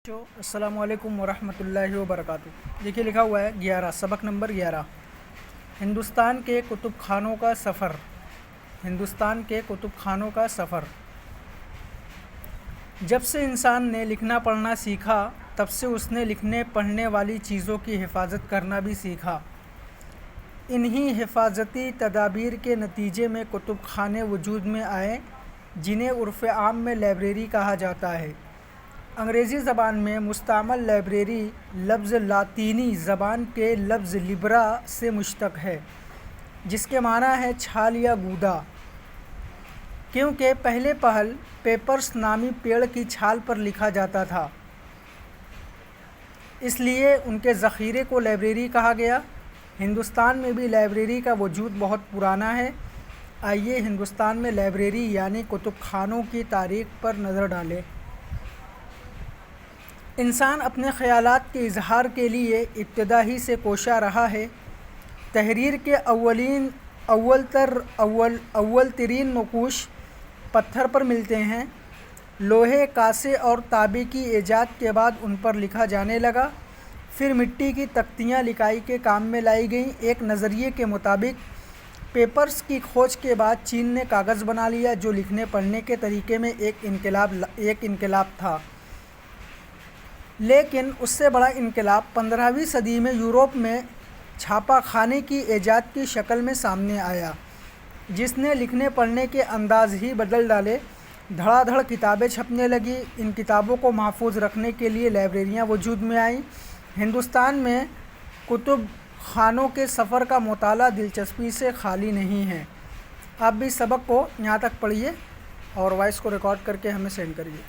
السلام علیکم ورحمۃ اللہ وبرکاتہ۔ دیکھیے لکھا ہوا ہے 11 سبق نمبر 11 ہندوستان کے کتب خانوں کا سفر۔ ہندوستان کے کتب خانوں کا سفر۔ جب سے انسان نے لکھنا پڑھنا سیکھا تب سے اس نے لکھنے پڑھنے والی چیزوں کی حفاظت کرنا بھی سیکھا۔ انہی حفاظتی تدابیر کے نتیجے میں کتب خانے وجود میں آئے جنہیں عرف عام میں لائبریری کہا جاتا ہے۔ انگریزی زبان میں مستعمل لائبریری لفظ لاطینی زبان کے لفظ لبرا سے مشتق ہے جس کے معنی ہے چھال یا گودا، کیونکہ پہلے پہل پیپرس نامی پیڑ کی چھال پر لکھا جاتا تھا، اس لیے ان کے ذخیرے کو لائبریری کہا گیا۔ ہندوستان میں بھی لائبریری کا وجود بہت پرانا ہے۔ آئیے ہندوستان میں لائبریری یعنی کتب خانوں کی تاریخ پر نظر ڈالیں۔ انسان اپنے خیالات کے اظہار کے لیے ابتدا ہی سے کوشاں رہا ہے۔ تحریر کے اول ترین نقوش پتھر پر ملتے ہیں۔ لوہے، کانسے اور تانبے کی ایجاد کے بعد ان پر لکھا جانے لگا۔ پھر مٹی کی تختیاں لکھائی کے کام میں لائی گئیں۔ ایک نظریے کے مطابق پیپرس کی کھوج کے بعد چین نے کاغذ بنا لیا جو لکھنے پڑھنے کے طریقے میں ایک انقلاب تھا، لیکن اس سے بڑا انقلاب 15ویں صدی میں یورپ میں چھاپا خانے کی ایجاد کی شکل میں سامنے آیا جس نے لکھنے پڑھنے کے انداز ہی بدل ڈالے۔ دھڑا دھڑ کتابیں چھپنے لگیں۔ ان کتابوں کو محفوظ رکھنے کے لیے لائبریریاں وجود میں آئیں۔ ہندوستان میں کتب خانوں کے سفر کا مطالعہ دلچسپی سے خالی نہیں ہے۔ آپ بھی سبق کو یہاں تک پڑھیے اور وائس کو ریکارڈ کر کے ہمیں سینڈ کریے۔